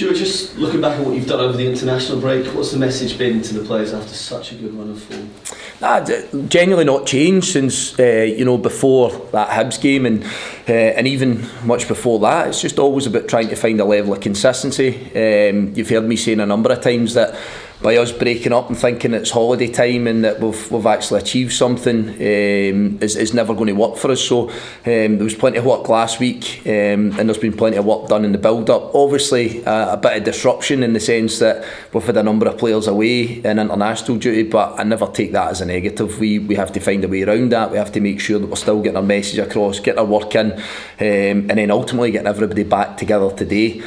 Stuart, just looking back at what you've done over the international break, what's the message been to the players after such a good run of form? Genuinely not changed since before that Hibs game, and even much before that. It's just always about trying to find a level of consistency. You've heard me saying a number of times that by us breaking up and thinking it's holiday time and that we've actually achieved something is never going to work for us. So there was plenty of work last week, and there's been plenty of work done in the build-up. Obviously a bit of disruption in the sense that we've had a number of players away in international duty, but I never take that as a negative. We have to find a way around that. We have to make sure that we're still getting our message across, getting our work in, and then ultimately getting everybody back together today.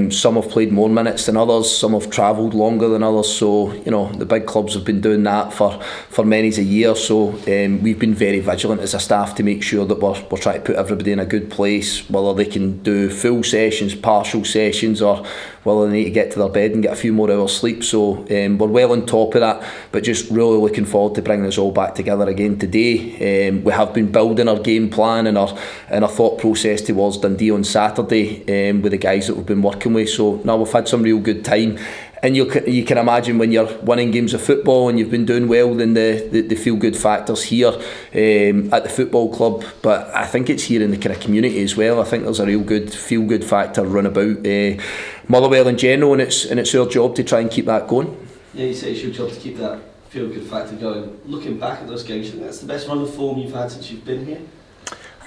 Some have played more minutes than others, some have travelled longer than others. So the big clubs have been doing that for many a year. So we've been very vigilant as a staff to make sure that we're trying to put everybody in a good place, whether they can do full sessions, partial sessions, or whether they need to get to their bed and get a few more hours sleep. So we're well on top of that, but just really looking forward to bringing us all back together again today. We have been building our game plan and our thought process towards Dundee on Saturday with the guys that we've been working with. So now we've had some real good time. And you can imagine when you're winning games of football and you've been doing well, then the feel-good factors here at the football club. But I think it's here in the kind of community as well. I think there's a real good feel-good factor run about Motherwell in general, and it's our job to try and keep that going. Yeah, you say it's your job to keep that feel-good factor going. Looking back at those games, I think that's the best run of form you've had since you've been here?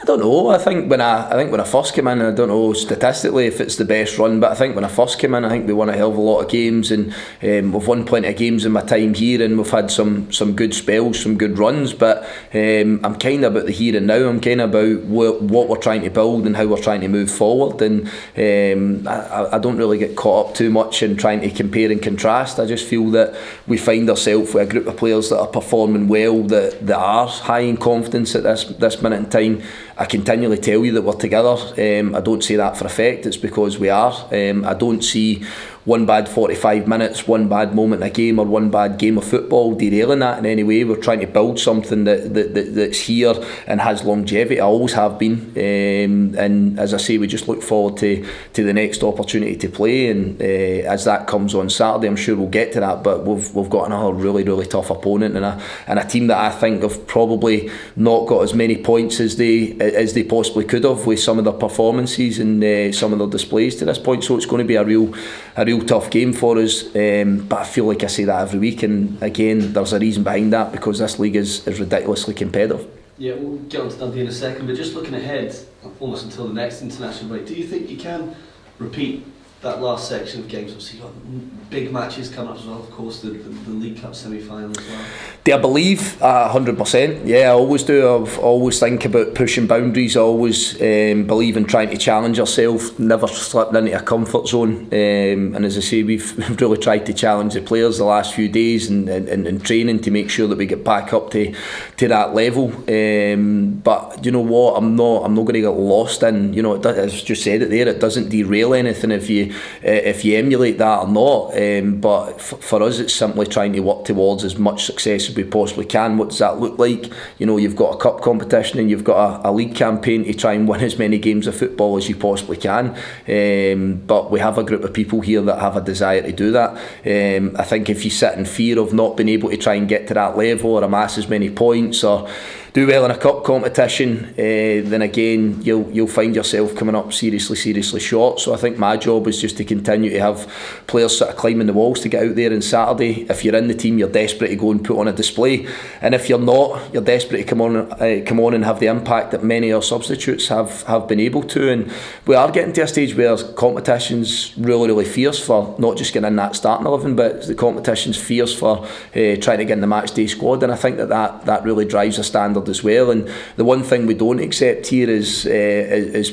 I don't know. I think when I first came in, I don't know statistically if it's the best run, but I think when I first came in, I think we won a hell of a lot of games, and we've won plenty of games in my time here, and we've had some good spells, some good runs. But I'm kind of about the here and now. I'm kind of about what we're trying to build and how we're trying to move forward. And I don't really get caught up too much in trying to compare and contrast. I just feel that we find ourselves with a group of players that are performing well, that are high in confidence at this minute in time. I continually tell you that we're together. I don't say that for effect, it's because we are. I don't see one bad 45 minutes, one bad moment in a game, or one bad game of football derailing that in any way. We're trying to build something that's here and has longevity. I always have been, and as I say, we just look forward to the next opportunity to play, and as that comes on Saturday, I'm sure we'll get to that. But we've got another really, really tough opponent, and a team that I think have probably not got as many points as they possibly could have with some of their performances and some of their displays to this point. So it's going to be a real tough game for us, but I feel like I say that every week, and again there's a reason behind that, because this league is ridiculously competitive. Yeah, we'll get on to Dundee in a second, but just looking ahead almost until the next international break, do you think you can repeat that last section of games? Obviously you've got big matches coming up as well, of course, the League Cup semi-final as well. Do I believe 100%? Yeah, I always do. I always think about pushing boundaries. I always believe in trying to challenge yourself, never slipped into a comfort zone, and as I say, we've really tried to challenge the players the last few days and training to make sure that we get back up to that level. But you know what, I'm not going to get lost in, as you said it there, it doesn't derail anything if you emulate that or not. But for us, it's simply trying to work towards as much success as we possibly can. What does that look like? You've got a cup competition and you've got a league campaign to try and win as many games of football as you possibly can. But we have a group of people here that have a desire to do that. I think if you sit in fear of not being able to try and get to that level or amass as many points or do well in a cup competition, then again you'll find yourself coming up seriously short. So I think my job is just to continue to have players sort of climbing the walls to get out there on Saturday. If you're in the team, you're desperate to go and put on a display, and if you're not, you're desperate to come on and have the impact that many of our substitutes have been able to. And we are getting to a stage where competition's really fierce for not just getting in that starting 11, but the competition's fierce for trying to get in the match day squad, and I think that really drives a standard as well. And the one thing we don't accept here is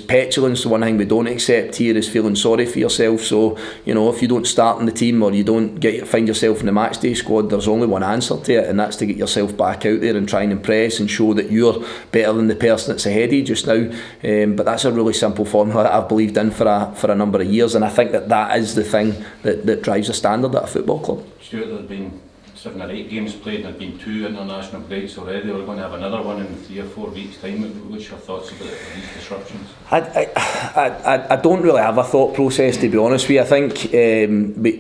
petulance. The one thing we don't accept here is feeling sorry for yourself. So if you don't start in the team or you don't find yourself in the match day squad, there's only one answer to it, and that's to get yourself back out there and try and impress and show that you're better than the person that's ahead of you just now. But that's a really simple formula that I've believed in for a number of years, and I think that is the thing that drives a standard at a football club. Stuart, there's been 7 or 8 games played, and there'd been 2 international breaks already. We're going to have another one in 3 or 4 weeks' time. What's your thoughts about these disruptions? I don't really have a thought process, to be honest with you. I think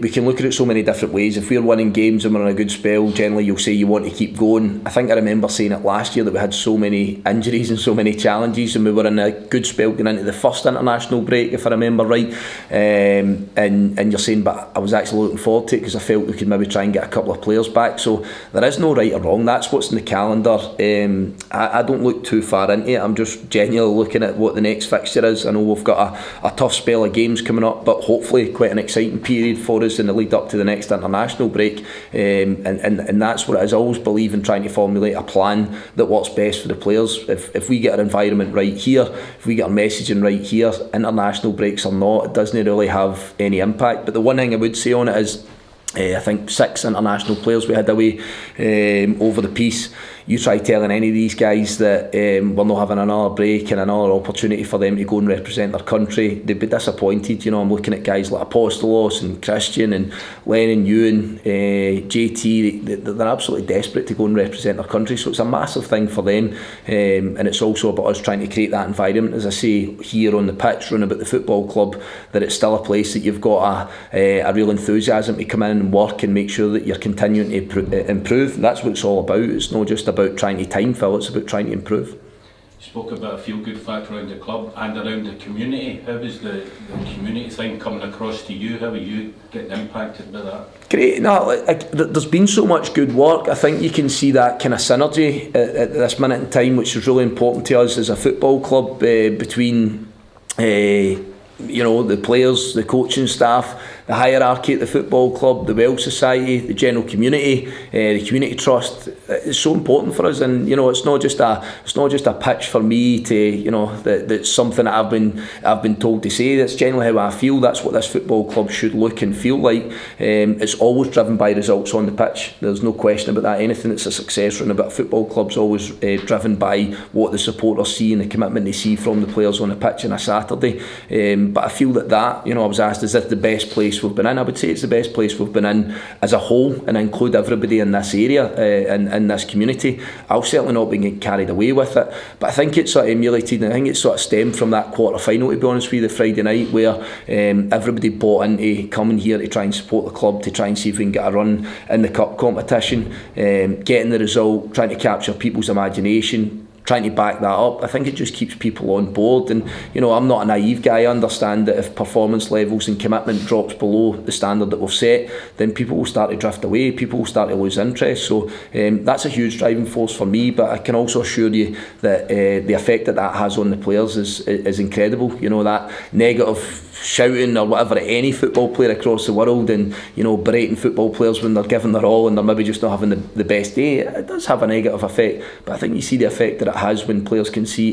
we can look at it so many different ways. If we're winning games and we're in a good spell, generally you'll say you want to keep going. I think I remember saying it last year that we had so many injuries and so many challenges, and we were in a good spell going into the first international break, if I remember right. And you're saying, but I was actually looking forward to it because I felt we could maybe try and get a couple of players back. So there is no right or wrong. That's what's in the calendar. I don't look too far into it. I'm just genuinely looking at what the next fixture is. I know we've got a tough spell of games coming up, but hopefully quite an exciting period for us in the lead up to the next international break. And that's what it is. I always believe in trying to formulate a plan that works best for the players. If we get our environment right here, if we get our messaging right here, international breaks or not, it doesn't really have any impact. But the one thing I would say on it is, I think 6 international players we had away over the piece. You try telling any of these guys that we're not having another break and another opportunity for them to go and represent their country, they'd be disappointed. You know, I'm looking at guys like Apostolos and Christian and Lennon, Ewan, JT. They're absolutely desperate to go and represent their country, so it's a massive thing for them. And it's also about us trying to create that environment, as I say, here on the pitch, run about the football club, that it's still a place that you've got a real enthusiasm to come in and work and make sure that you're continuing to improve. That's what it's all about. It's not just about trying to time fill, it's about trying to improve. You spoke about a feel-good factor around the club and around the community. How is the community thing coming across to you? How are you getting impacted by that? Great. No, there's been so much good work. I think you can see that kind of synergy at this minute in time, which is really important to us as a football club, between the players, the coaching staff, the hierarchy at the football club, the Well Society, the general community, the community trust. It's so important for us, and it's not just a pitch for me to that's something that I've been told to say. That's generally how I feel. That's what this football club should look and feel like. It's always driven by results on the pitch. There's no question about that. Anything that's a success run about a football club's always driven by what the supporters see and the commitment they see from the players on the pitch on a Saturday. But I feel that I was asked, is this the best place we've been in? I would say it's the best place we've been in as a whole, and include everybody in this area and in this community. I'll certainly not be getting carried away with it, but I think it's sort of emulated, and I think it's sort of stemmed from that quarter final, to be honest with you, the Friday night, where everybody bought into coming here to try and support the club, to try and see if we can get a run in the cup competition, getting the result, trying to capture people's imagination, trying to back that up. I think it just keeps people on board. And I'm not a naive guy. I understand that if performance levels and commitment drops below the standard that we've set, then people will start to drift away, people will start to lose interest. So that's a huge driving force for me, but I can also assure you that the effect that has on the players is incredible. That negative shouting or whatever at any football player across the world, and berating football players when they're giving their all and they're maybe just not having the best day, it does have a negative effect. But I think you see the effect that it has when players can see,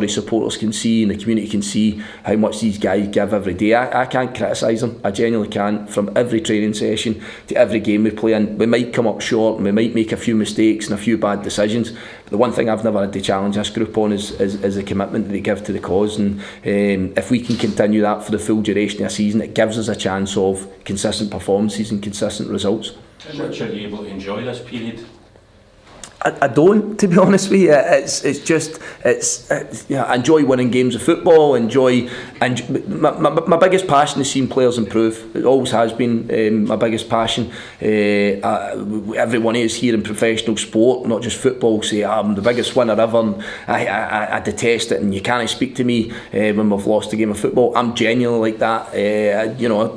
supporters can see, and the community can see how much these guys give every day. I can't criticise them, I genuinely can't. From every training session to every game we play in, we might come up short and we might make a few mistakes and a few bad decisions, but the one thing I've never had to challenge this group on is the commitment that they give to the cause. And if we can continue that for the full duration of a season, it gives us a chance of consistent performances and consistent results. How much are you able to enjoy this period? I don't, to be honest with you. I enjoy winning games of football. My biggest passion is seeing players improve. It always has been my biggest passion. Everyone is here in professional sport, not just football, say I'm the biggest winner ever, and I detest it, and you can't speak to me when we've lost a game of football. I'm genuinely like that.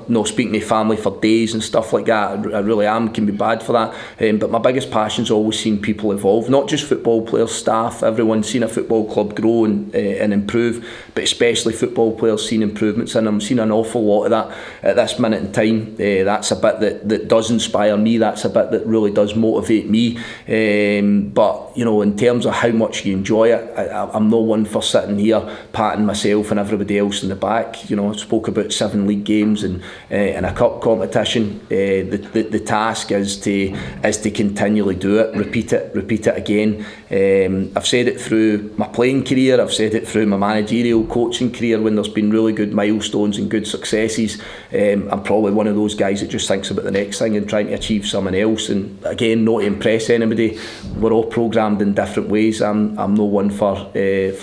Not speaking to family for days and stuff like that. I really am. Can be bad for that. But my biggest passion's always seen people evolve, not just football players, staff, everyone's seen a football club grow and improve, but especially football players seeing improvements in them. I've seen an awful lot of that at this minute in time. That's a bit that does inspire me, that's a bit that really does motivate me. But in terms of how much you enjoy it, I'm no one for sitting here patting myself and everybody else in the back. I spoke about 7 league games and a cup competition. The task is to continually do it, repeat it again. I've said it through my playing career, I've said it through my managerial on-field coaching career, when there's been really good milestones and good successes, I'm probably one of those guys that just thinks about the next thing and trying to achieve something else. And again, not to impress anybody, we're all programmed in different ways. I'm no one for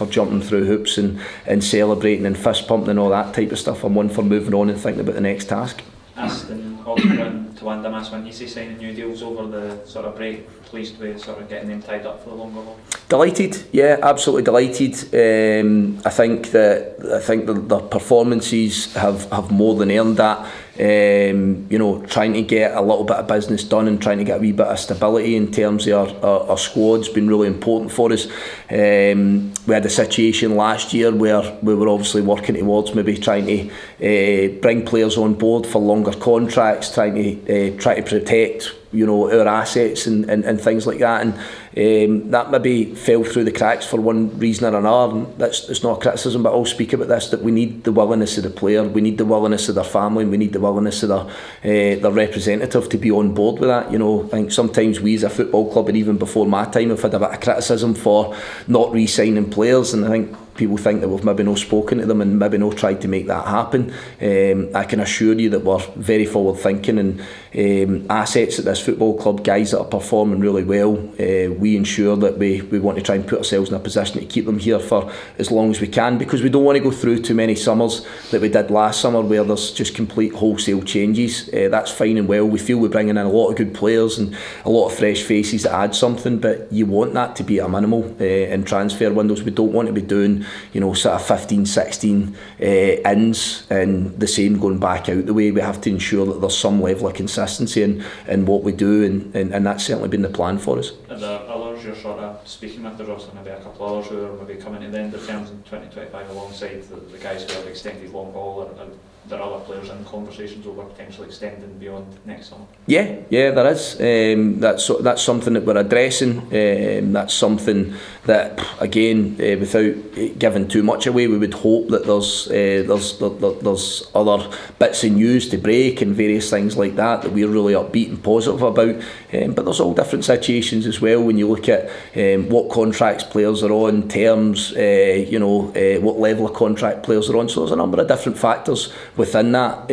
jumping through hoops and celebrating and fist pumping and all that type of stuff. I'm one for moving on and thinking about the next task. Aston, Oxborough to Wandamass, when you see signing new deals over the sort of break, pleased with sort of getting them tied up for the longer haul? Delighted, yeah, absolutely delighted. I think the performances have more than earned that. Trying to get a little bit of business done and trying to get a wee bit of stability in terms of our squad's been really important for us. We had a situation last year where we were obviously working towards maybe trying to bring players on board for longer contracts, trying to protect our assets and things like that, and that maybe fell through the cracks for one reason or another. And it's not a criticism, but I'll speak about this, that we need the willingness of the player, we need the willingness of their family, and we need the willingness of their representative to be on board with that. I think sometimes we as a football club, and even before my time, have had a bit of criticism for not re-signing players, and I think people think that we've maybe not spoken to them and maybe not tried to make that happen. I can assure you that we're very forward thinking, and assets at this football club, guys that are performing really well, we ensure that we want to try and put ourselves in a position to keep them here for as long as we can, because we don't want to go through too many summers that we did last summer where there's just complete wholesale changes. That's fine and well. We feel we're bringing in a lot of good players and a lot of fresh faces that add something, but you want that to be a minimal in transfer windows. We don't want to be doing sort of 15, 16 ins and the same going back out the way. We have to ensure that there's some level of consistency in what we do, and that's certainly been the plan for us. Are there others you're sort of speaking with? There's also maybe a couple of others who are maybe coming to the end of terms in 2025 alongside the guys who have extended long haul, or there are other players in conversations over potentially extending beyond next summer? Yeah, there is. That's something that we're addressing. That's something that, again, without giving too much away, we would hope that there's other bits of news to break and various things like that we're really upbeat and positive about. But there's all different situations as well when you look at what contracts players are on, terms, what level of contract players are on. So there's a number of different factors within that.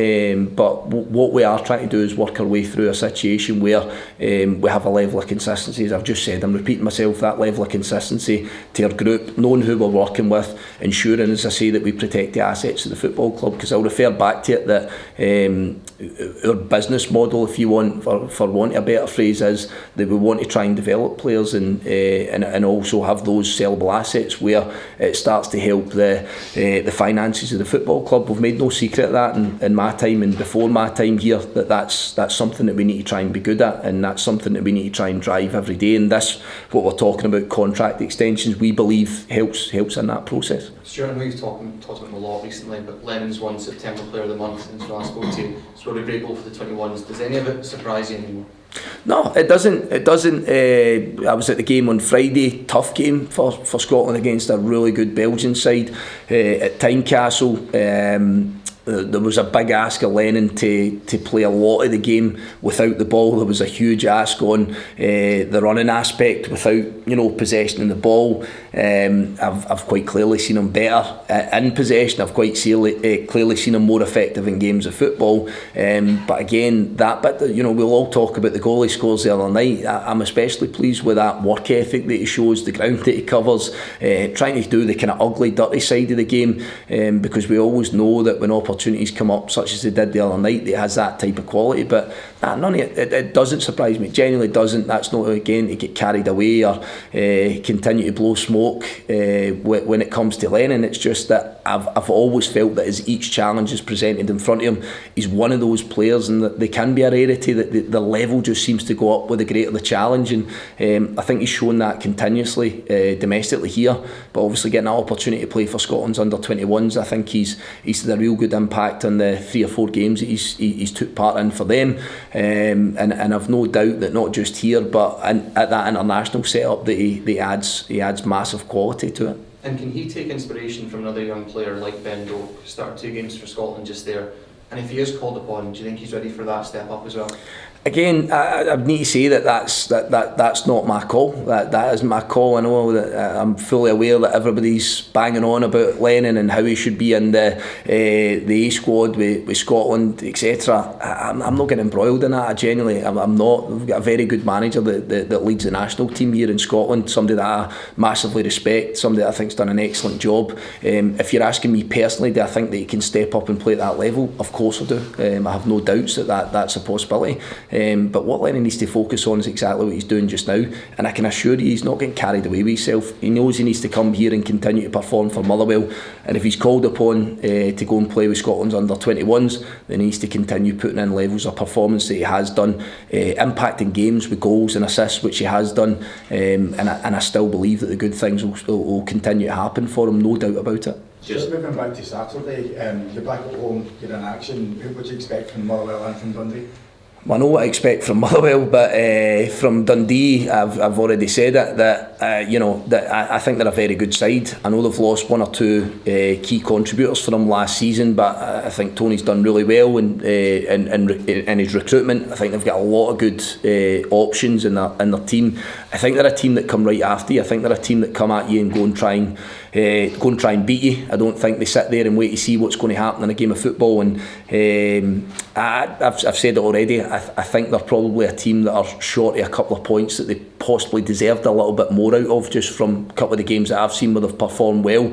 But what we are trying to do is work our way through a situation where we have a level of consistency. As I've just said, I'm repeating myself, that level of consistency to our group, knowing who we're working with, ensuring, as I say, that we protect the assets of the football club, because I'll refer back to it that our business model, if you want, for want of a better phrase, is that we want to try and develop players and also have those sellable assets where it starts to help the finances of the football club. We've made no secret of that in my time and before my time here, that's something that we need to try and be good at, and that's something that we need to try and drive every day. And this, what we're talking about, contract extensions, we believe helps in that process. Stuart, I know you've talked about them a lot recently, but Lennon's won September Player of the Month since we last spoke to you. So we're grateful for the 21s. Does any of it surprise you anymore? No, it doesn't. I was at the game on Friday, tough game for Scotland against a really good Belgian side at Tynecastle. There was a big ask of Lennon to play a lot of the game without the ball. There was a huge ask on the running aspect without possession of the ball. I've quite clearly seen him better in possession. I've quite clearly seen him more effective in games of football. But again, that bit, we'll all talk about the goal he scores the other night. I'm especially pleased with that work ethic that he shows, the ground that he covers, trying to do the kind of ugly, dirty side of the game, because we always know that when opportunities come up, such as they did the other night, it has that type of quality. But none of it doesn't surprise me. It genuinely doesn't. That's not, again, to get carried away or continue to blow smoke when it comes to Lennon. It's just that I've always felt that as each challenge is presented in front of him, he's one of those players, and that they can be a rarity, that the level just seems to go up with the greater the challenge. And I think he's shown that continuously domestically here, but obviously getting that opportunity to play for Scotland's under 21s, I think he's had a real good impact on the 3 or 4 games that he's took part in for them, and I've no doubt that not just here but at that international setup that he adds massive quality to it. And can he take inspiration from another young player like Ben Doak, who started 2 games for Scotland just there, And if he is called upon, do you think he's ready for that step up as well? Again, I need to say that's not my call. That isn't my call. I know that I'm fully aware that everybody's banging on about Lennon and how he should be in the A squad with Scotland, etc. I'm not getting embroiled in that. I'm not. We've got a very good manager that leads the national team here in Scotland. Somebody that I massively respect. Somebody that I think's done an excellent job. If you're asking me personally, do I think that he can step up and play at that level? Of course I do. I have no doubts that's a possibility. But what Lennon needs to focus on is exactly what he's doing just now, and I can assure you he's not getting carried away with himself. He knows he needs to come here and continue to perform for Motherwell, and if he's called upon to go and play with Scotland's under-21s, then he needs to continue putting in levels of performance that he has done, impacting games with goals and assists, which he has done, and I still believe that the good things will continue to happen for him, no doubt about it. Just moving back to Saturday, you're back at home, you're in action. Who would you expect from Motherwell and from Dundee? Well, I know what I expect from Motherwell, but from Dundee, I've already said it, that I think they're a very good side. I know they've lost one or two key contributors for them last season, but I think Tony's done really well in his recruitment. I think they've got a lot of good options in their team. I think they're a team that come right after you. I think they're a team that come at you and go and try and beat you. I don't think they sit there and wait to see what's going to happen in a game of football. And I've said it already. I think they're probably a team that are short of a couple of points that they possibly deserved a little bit more out of, just from a couple of the games that I've seen where they've performed well.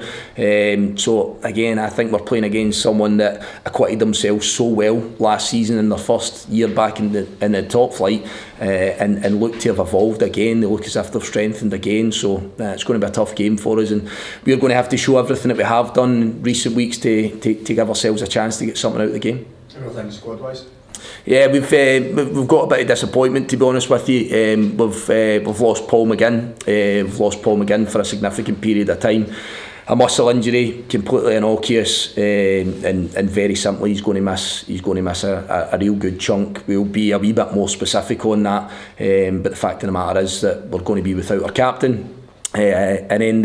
So again, I think we're playing against someone that acquitted themselves so well last season in their first year back in the top flight, and look to have evolved again. They look as if they've strengthened again. So it's going to be a tough game for us, and we're going to have to show everything that we have done in recent weeks to give ourselves a chance to get something out of the game. Everything squad-wise? Yeah, we've got a bit of disappointment, to be honest with you. We've lost Paul McGinn. We've lost Paul McGinn for a significant period of time. A muscle injury, completely innocuous, and very simply, he's going to miss a real good chunk. We'll be a wee bit more specific on that, but the fact of the matter is that we're going to be without our captain. And then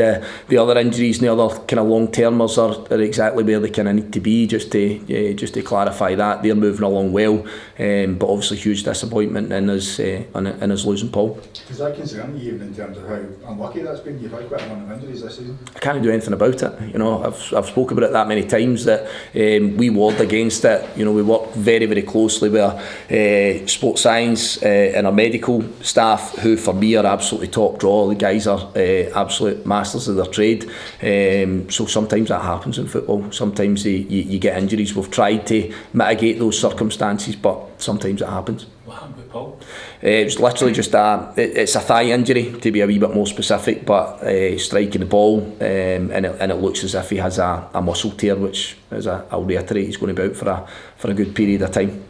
the other injuries and the other kind of long-termers are exactly where they kind of need to be, just to clarify that. They're moving along well, but obviously huge disappointment in us losing Paul. Does that concern you, even in terms of how unlucky that's been? You've had quite a lot of injuries this season. I can't do anything about it. I've spoken about it that many times that we warred against it. We work very, very closely with sports science and our medical staff, who for me are absolutely top draw. The guys are absolute masters of their trade. So sometimes that happens in football. Sometimes you get injuries. We've tried to mitigate those circumstances, but sometimes it happens. What happened with Paul? It was literally just it's a thigh injury, to be a wee bit more specific, but striking the ball, and it looks as if he has a muscle tear, which, as I'll reiterate, he's going to be out for a good period of time.